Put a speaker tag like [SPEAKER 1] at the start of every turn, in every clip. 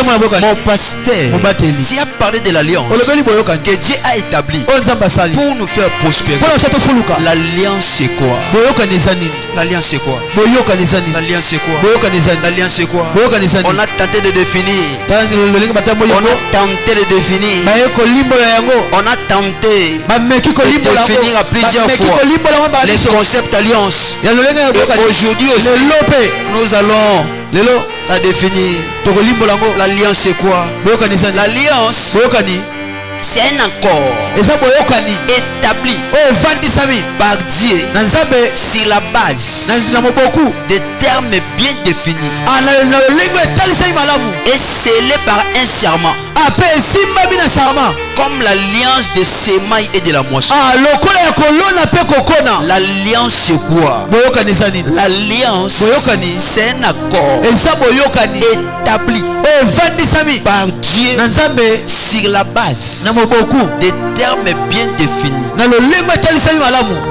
[SPEAKER 1] Mon pasteur, tu as parlé de l'alliance que Dieu a établie pour nous faire prospérer. L'alliance c'est quoi? L'alliance c'est quoi? L'alliance c'est quoi? L'alliance c'est quoi? On a tenté de définir. On a tenté de définir. On a tenté de définir à plusieurs fois les concepts alliance. Et aujourd'hui aussi, nous allons la définir. L'alliance c'est quoi? L'alliance c'est un accord établi par Dieu sur la base des termes bien définis et scellés par un serment, comme l'alliance de semailles et de la moisson. L'alliance c'est quoi? L'alliance c'est un accord établi par Dieu sur la base des termes bien définis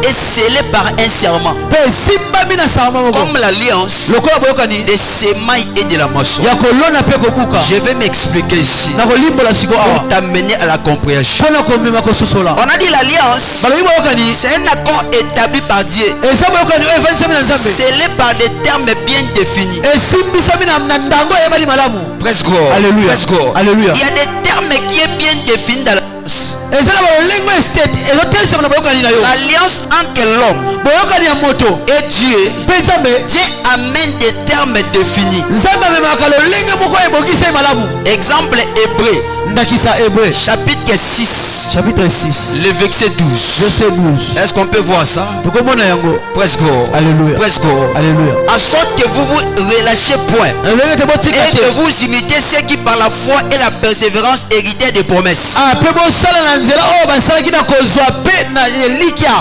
[SPEAKER 1] et scellés par un serment, comme l'alliance des semailles et de la moisson. Je vais m'expliquer ici pour t'amener à la compréhension. On a dit l'alliance c'est un accord établi par Dieu, scellé par des termes bien définis. Presque.
[SPEAKER 2] Alléluia.
[SPEAKER 1] Il y a des termes qui est bien définis dans l'alliance. L'alliance entre l'homme et Dieu. Dieu amène des termes définis. Exemple Hébreu chapitre 6 le verset 12. Est-ce qu'on peut voir ça? Presque.
[SPEAKER 2] Alléluia.
[SPEAKER 1] En sorte que vous vous relâchez point et que vous imitez ceux qui par la foi et la persévérance héritaient des promesses.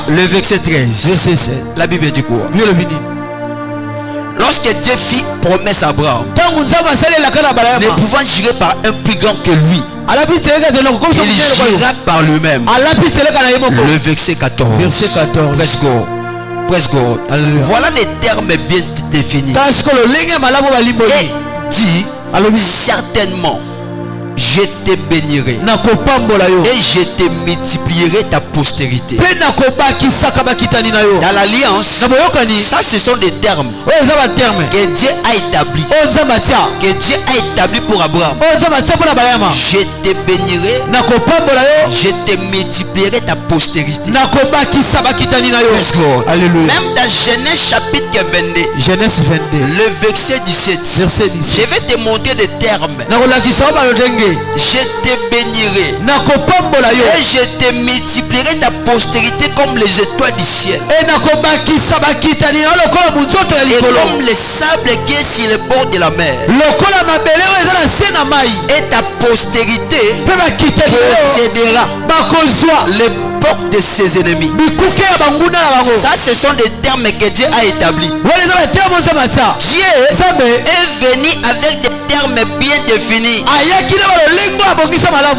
[SPEAKER 1] Le verset 13. La Bible dit quoi? Lorsque Dieu fit promesse à Abraham, ne pouvant jurer par un plus grand que lui, il jura par lui-même. Le verset 14. Presque. Voilà des termes bien définis. Et dit certainement, je te bénirai et je te multiplierai ta postérité. Dans l'alliance, ça ce sont des termes que Dieu a établis, pour Abraham. Je te bénirai, je te multiplierai ta postérité.
[SPEAKER 2] Alléluia.
[SPEAKER 1] Même dans Genèse chapitre 22, le verset 17, je vais te montrer des termes. Je te bénirai et je te multiplierai ta postérité comme les étoiles du ciel et comme le sable qui est sur le bord de la mer. Et ta postérité possédera les portes de ses ennemis. Ça ce sont des termes que Dieu a établis. Dieu est venu avec des termes bien définis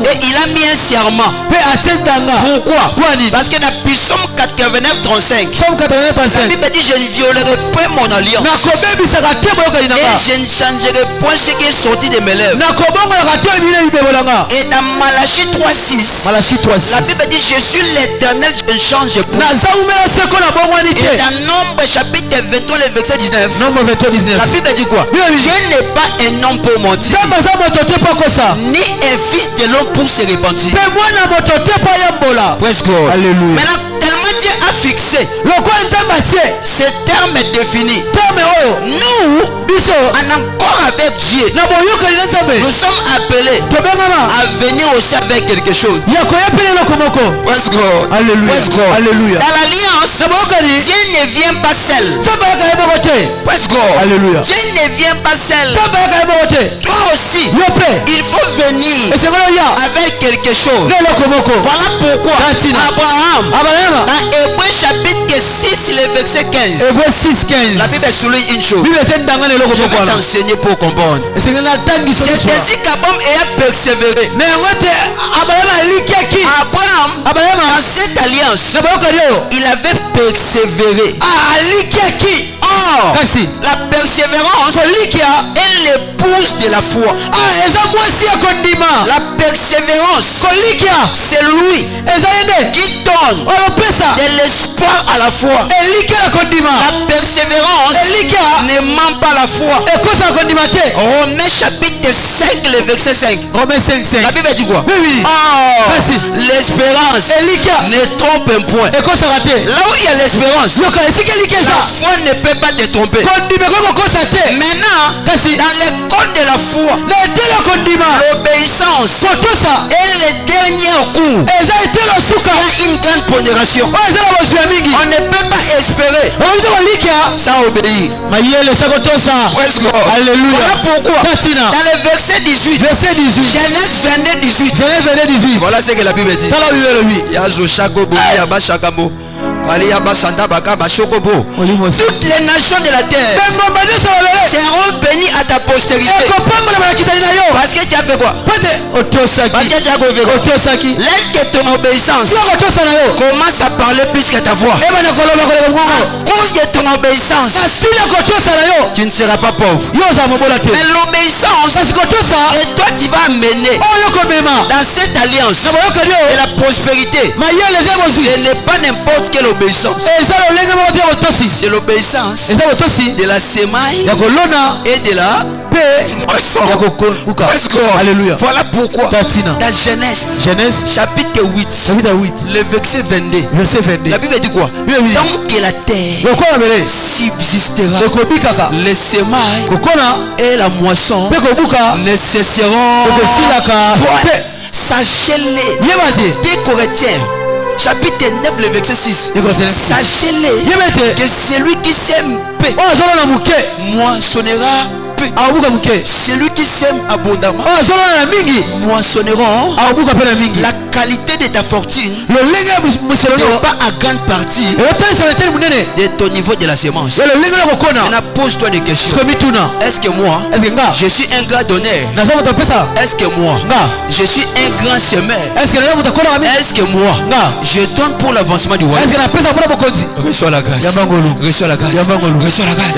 [SPEAKER 1] et il a mis un serment. Pourquoi? Parce que dans Psaume 89 35, la Bible dit je ne violerai point mon alliance et je ne changerai point ce qui est sorti de mes lèvres. Et dans Malachie 3:6, la Bible dit je suis l'Éternel, je ne change point. Et dans Nombre chapitre 23 le verset 19, la Bible dit quoi? Dieu n'est pas un homme pour mentir, ni un fils de l'homme pour se repentir.
[SPEAKER 2] Alléluia.
[SPEAKER 1] Maintenant, tellement Dieu a fixé ce terme défini, nous, en accord avec Dieu, nous sommes appelés à venir aussi avec quelque chose.
[SPEAKER 2] Alléluia.
[SPEAKER 1] Dans l'alliance, Dieu ne vient pas seul.
[SPEAKER 2] Alléluia.
[SPEAKER 1] Dieu ne vient pas seul. Toi aussi, il faut venir avec quelque chose. Voilà pourquoi Abraham, dans Hébreu chapitre 6 le verset 15, la Bible souligne une chose. Je vais t'enseigner pour comprendre. C'est ainsi qu'Abraham a persévéré. Abraham, dans cette alliance, il avait persévéré. Or, la persévérance est l'épouse de la foi. La persévérance, c'est lui qui donne de l'espoir à la foi. La persévérance ne ment pas la foi. Romains chapitre 5, le verset 5. La Bible dit quoi? L'espérance ne trompe un point. Là où il y a l'espérance, la foi ne peut pas te tromper. Maintenant, dans le code de la foi, l'obéissance est le dernier cours. Il y a une grande pondération. On ne peut pas espérer sans obéir.
[SPEAKER 2] Alléluia.
[SPEAKER 1] Voilà pourquoi dans le verset 18, Genèse 22, 18, voilà ce que la Bible dit. Toutes les nations de la terre seront bénies à ta postérité. Parce que tu as fait quoi? Parce que tu as fait. Laisse que ton obéissance commence à parler plus que ta voix. À cause de ton obéissance, tu ne seras pas pauvre. Mais l'obéissance, et toi tu vas amener dans cette alliance de la prospérité. Ce n'est pas n'importe quelle obéissance. C'est l'obéissance de la semaille et de la
[SPEAKER 2] Alléluia.
[SPEAKER 1] Voilà pourquoi dans Genèse chapitre 8, le verset 22, la Bible dit quoi? Tant que la terre subsistera, les semailles et la moisson ne cesseront point. Sachez-le, des Corinthiens chapitre 9, le verset 6. Sachez-le que celui qui sème paix moissonnera peu. Celui qui sème abondamment moissonneront. La qualité de ta fortune n'est pas à grande partie de ton niveau de la semence. On pose-toi des questions. Est-ce que moi je suis un grand donneur? Est-ce que moi je suis un grand semeur? Est-ce que moi je donne pour l'avancement du royaume? Reçois la grâce. Reçois la grâce. Reçois la grâce.